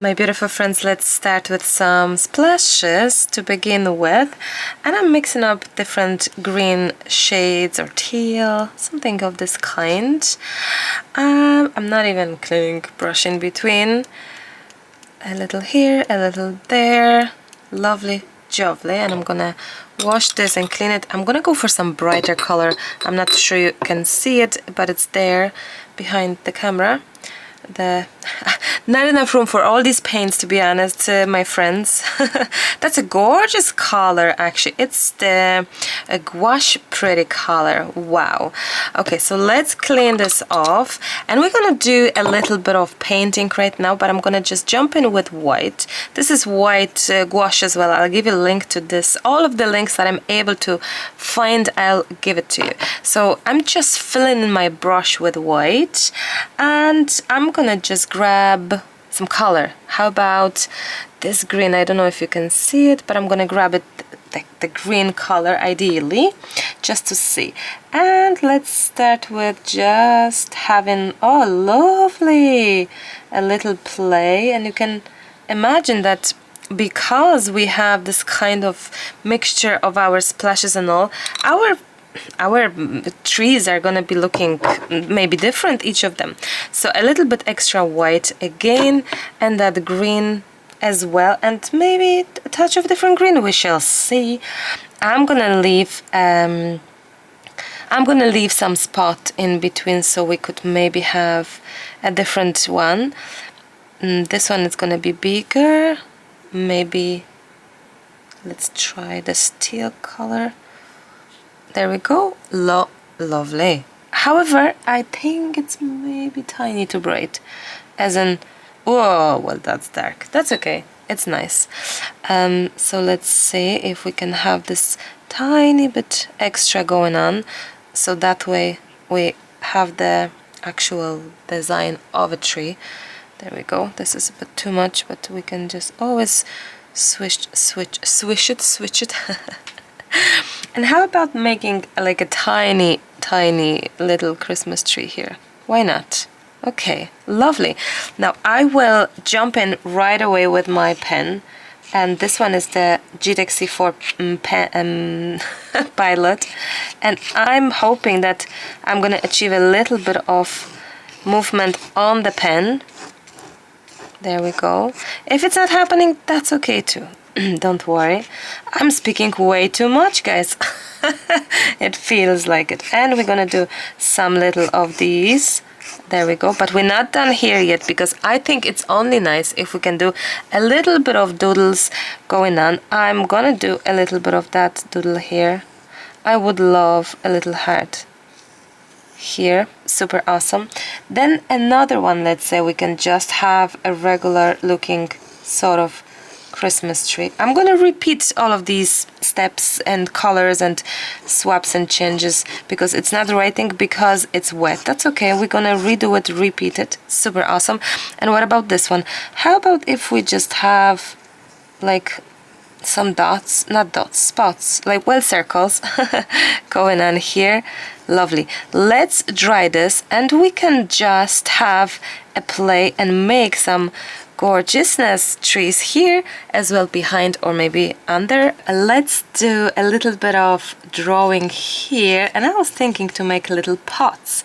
My beautiful friends, let's start with some splashes to begin with, and I'm mixing up different green shades or teal, something of this kind. I'm not even cleaning brush in between. A little here, a little there, lovely, jovely, and I'm gonna wash this and clean it. I'm gonna go for some brighter color. I'm not sure you can see it, but it's there behind the camera. Not enough room for all these paints, to be honest, my friends. That's a gorgeous color, actually. It's the Gouache Watercolor. Wow. Okay, so let's clean this off, and we're gonna do a little bit of painting right now, but I'm gonna just jump in with white. This is white gouache as well. I'll give you a link to this. All of the links that I'm able to find, I'll give it to you. So I'm just filling in my brush with white, and I'm gonna just grab some color. How about this green? I don't know if you can see it, but I'm gonna grab it, the green color ideally, just to see. And let's start with just having, oh lovely, a little play. And you can imagine that because we have this kind of mixture of our splashes and all, our trees are gonna be looking maybe different, each of them. So a little bit extra white again, and that green as well, and maybe a touch of different green, we shall see. I'm gonna leave some spot in between, so we could maybe have a different one. This one is gonna be bigger. Maybe let's try the teal color. There we go. Lovely. However, I think it's maybe tiny too bright. As in, oh, well, that's dark. That's okay. It's nice. So let's see if we can have this tiny bit extra going on. So that way we have the actual design of a tree. There we go. This is a bit too much, but we can just always switch it. And how about making like a tiny little Christmas tree here? Why not? Okay, lovely. Now I will jump in right away with my pen, and this one is the GTEC C4 pen, Pilot, and I'm hoping that I'm gonna achieve a little bit of movement on the pen. There we go. If it's not happening, that's okay too. Don't worry. I'm speaking way too much, guys. It feels like it. And we're gonna do some little of these. There we go. But we're not done here yet, because I think it's only nice if we can do a little bit of doodles going on. I'm gonna do a little bit of that doodle here. I would love a little heart here. Super awesome. Then another one, let's say we can just have a regular looking sort of Christmas tree. I'm gonna repeat all of these steps and colors and swaps and changes because it's not writing, because it's wet. That's okay. We're gonna redo it, repeat it. Super awesome. And what about this one? How about if we just have like some dots, not dots, spots, like, well, circles going on here. Lovely. Let's dry this, and we can just have a play and make some gorgeousness trees here as well, behind or maybe under. Let's do a little bit of drawing here, and I was thinking to make little pots.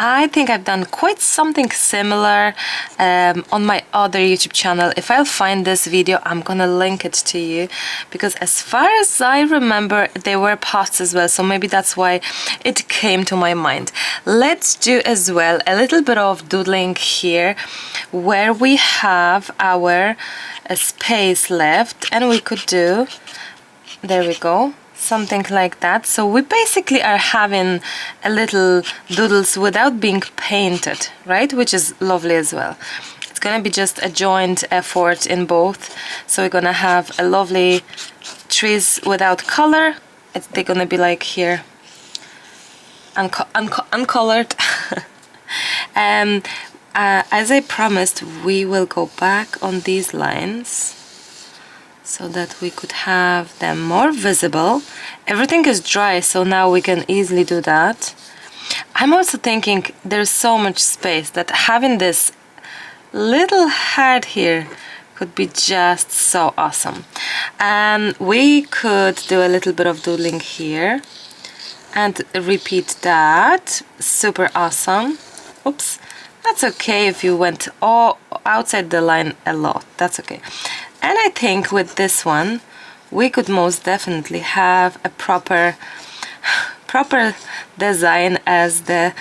I think I've done quite something similar on my other YouTube channel. If I'll find this video, I'm gonna link it to you, because as far as I remember, there were pots as well, so maybe that's why it came to my mind. Let's do as well a little bit of doodling here, where we have our space left, and we could do, there we go, something like that. So we basically are having a little doodles without being painted, right? Which is lovely as well. It's gonna be just a joint effort in both. So we're gonna have a lovely trees without color. They're gonna be like here, uncolored. As I promised, we will go back on these lines so that we could have them more visible. Everything is dry, so now we can easily do that. I'm also thinking there's so much space that having this little heart here could be just so awesome. And we could do a little bit of doodling here and repeat that. Super awesome. Oops, that's okay if you went all outside the line a lot, that's okay. And I think with this one we could most definitely have a proper design as the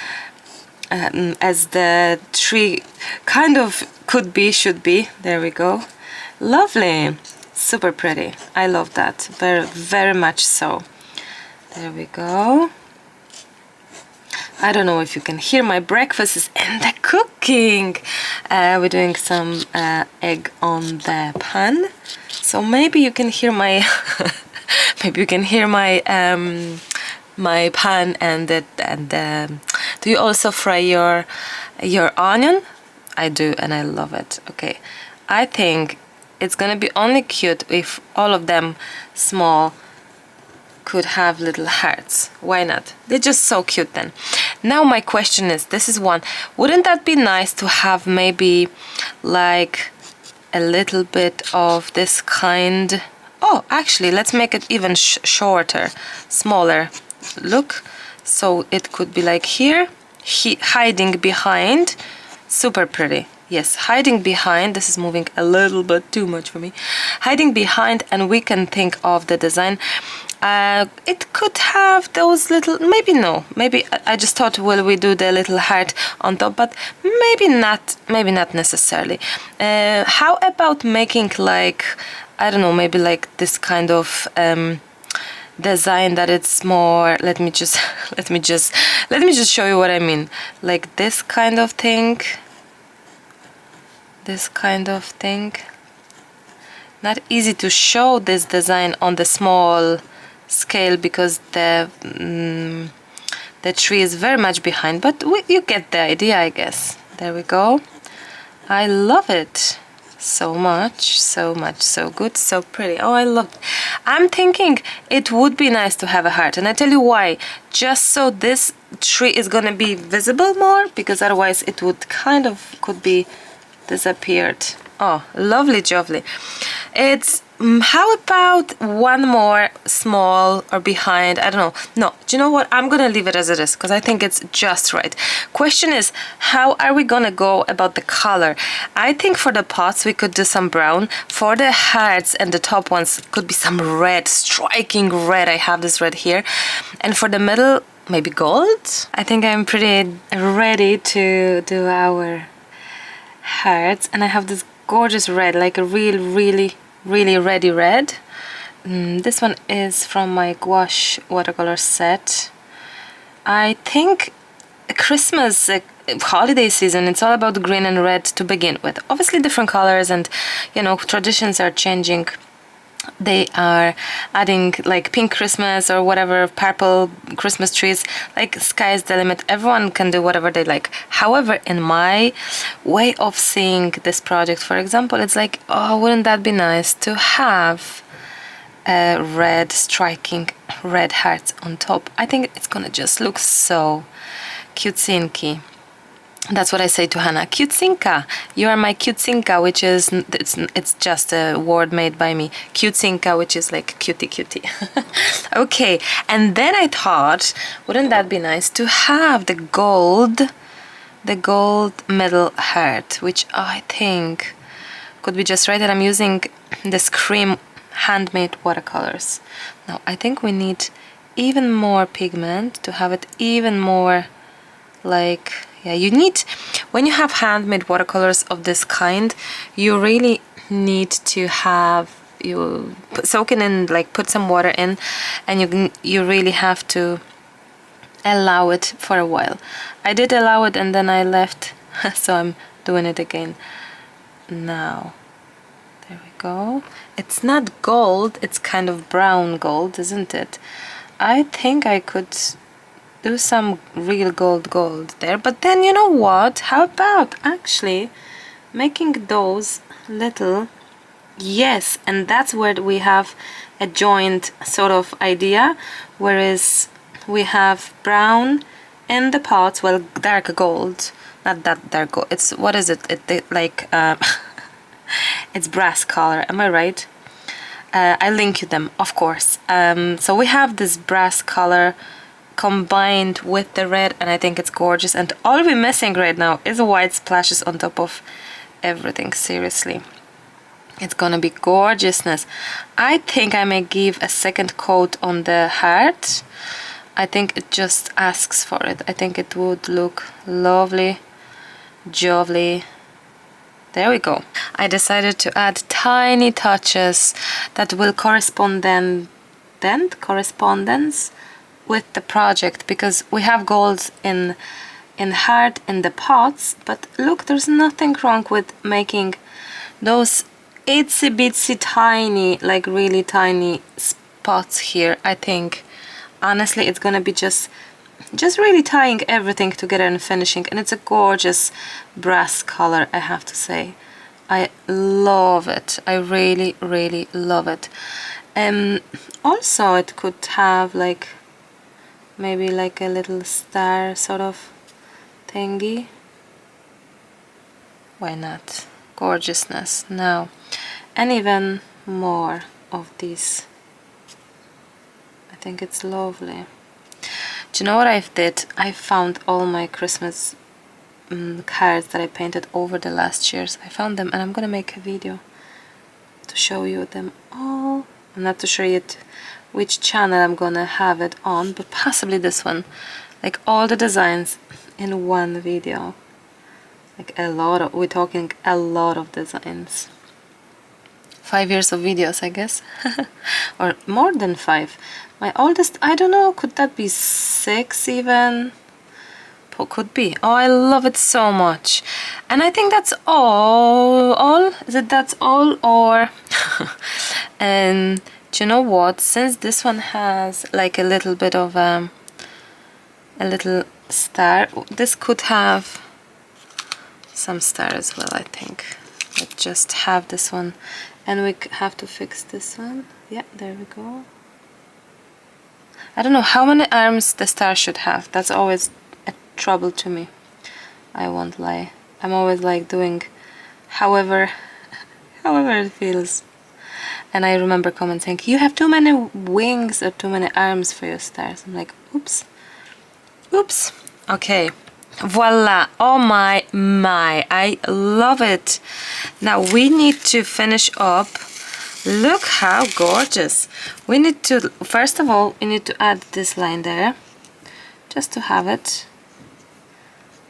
tree kind of could be, should be. There we go. Lovely, super pretty. I love that, very, very much so. There we go. I don't know if you can hear, my breakfast is in the cooking. We're doing some egg on the pan, so maybe you can hear my maybe you can hear my my pan and do you also fry your onion? I do, and I love it. Okay, I think it's gonna be only cute if all of them small could have little hearts. Why not? They're just so cute then. Now my question is, this is one, wouldn't that be nice to have maybe like a little bit of this kind? Oh, actually, let's make it even shorter, smaller. Look, so it could be like here, hiding behind. Super pretty. Yes, hiding behind. This is moving a little bit too much for me. Hiding behind, and we can think of the design. It could have those little, maybe no, maybe I just thought, will we do the little heart on top, but maybe not necessarily. How about making like, I don't know, maybe like this kind of design that it's more, let me just show you what I mean, like this kind of thing, not easy to show this design on the small scale because the tree is very much behind, but you get the idea, I guess. There we go. I love it so much, so good, so pretty. Oh, I love it. I'm thinking it would be nice to have a heart, and I tell you why. Just so this tree is gonna be visible more, because otherwise it would kind of could be disappeared. Oh, lovely jovely. It's how about one more small or behind? I don't know. No, do you know what? I'm gonna leave it as it is because I think it's just right. Question is, how are we gonna go about the color? I think for the pots we could do some brown. For the hearts and the top ones could be some red, striking red. I have this red here. And for the middle, maybe gold? I think I'm pretty ready to do our hearts, and I have this gorgeous red, like a really ready red. This one is from my Gouache Watercolor set. I think Christmas holiday season, it's all about green and red to begin with. Obviously different colors, and you know, traditions are changing. They are adding like pink Christmas or whatever, purple Christmas trees, like sky's the limit. Everyone can do whatever they like. However, in my way of seeing this project, for example, it's like, oh, wouldn't that be nice to have a red, striking red hearts on top. I think it's gonna just look so cute-sinky. That's what I say to Hannah. Cute-sinka. You are my cute-sinka, which is, it's just a word made by me. Cute-sinka, which is like cutie. Okay, and then I thought, wouldn't that be nice to have the gold middle heart, which I think could be just right. And I'm using this cream handmade watercolors. Now, I think we need even more pigment to have it even more like, yeah, you need, when you have handmade watercolors of this kind, you really need to have, you soak it in, like put some water in, and you really have to allow it for a while. I did allow it and then I left, so I'm doing it again now. There we go. It's not gold, it's kind of brown gold, isn't it? I think I could do some real gold there, but then you know what, how about actually making those little, yes, and that's where we have a joint sort of idea, whereas we have brown in the pots, well, dark gold not that dark gold. It's, what is it? Like it's brass color. Am I right? I link you them, of course. So we have this brass color combined with the red, and I think it's gorgeous. And all we're missing right now is white splashes on top of everything. Seriously, it's gonna be gorgeousness. I think I may give a second coat on the heart. I think it just asks for it. I think it would look lovely, jolly. There we go. I decided to add tiny touches that will correspondence with the project, because we have golds in heart in the pots, but look, there's nothing wrong with making those itsy bitsy tiny, like really tiny spots here. I think honestly it's gonna be just really tying everything together and finishing, and it's a gorgeous brass color, I have to say. I love it. I really, really love it. Also it could have like maybe like a little star sort of thingy. Why not? Gorgeousness. Now, and even more of these. I think it's lovely. Do you know what I did? I found all my Christmas cards that I painted over the last years. I found them, and I'm gonna make a video to show you them all. I'm not too sure yet which channel I'm gonna have it on, but possibly this one. Like all the designs in one video. Like a lot of, we're talking a lot of designs. 5 years of videos, I guess. Or more than 5. My oldest, I don't know, could that be 6 even? Could be. Oh, I love it so much. And I think that's all. Is it that's all, or and do you know what, since this one has like a little bit of a little star, this could have some star as well, I think. Let's just have this one, and we have to fix this one. Yeah, there we go. I don't know how many arms the star should have. That's always a trouble to me. I won't lie. I'm always like doing however it feels. And I remember comments saying, you have too many wings or too many arms for your stars. I'm like, oops. Oops. Okay. Voila. Oh my. I love it. Now we need to finish up. Look how gorgeous. We need to, first of all, we need to add this line there. Just to have it.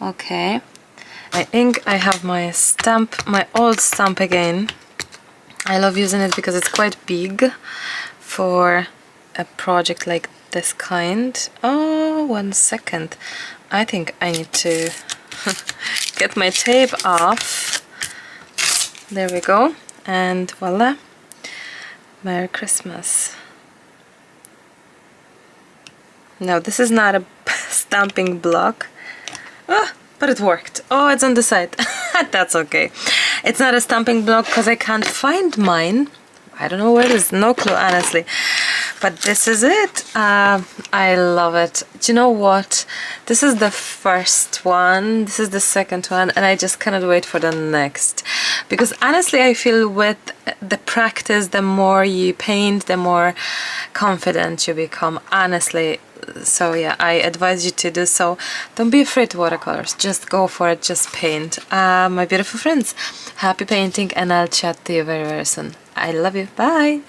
Okay. I think I have my stamp, my old stamp again. I love using it because it's quite big for a project like this kind. Oh, 1 second. I think I need to get my tape off. There we go. And voila. Merry Christmas. Now this is not a stamping block. Oh, but it worked. Oh, it's on the side. That's okay. It's not a stamping block because I can't find mine. I don't know where it is. No clue, honestly. But this is it. I love it. Do you know what? This is the first one. This is the second one. And I just cannot wait for the next. Because honestly, I feel with the practice, the more you paint, the more confident you become. Honestly. So yeah, I advise you to do so. Don't be afraid of watercolors. Just go for it. Just paint. My beautiful friends, happy painting, and I'll chat to you very, very soon. I love you. Bye.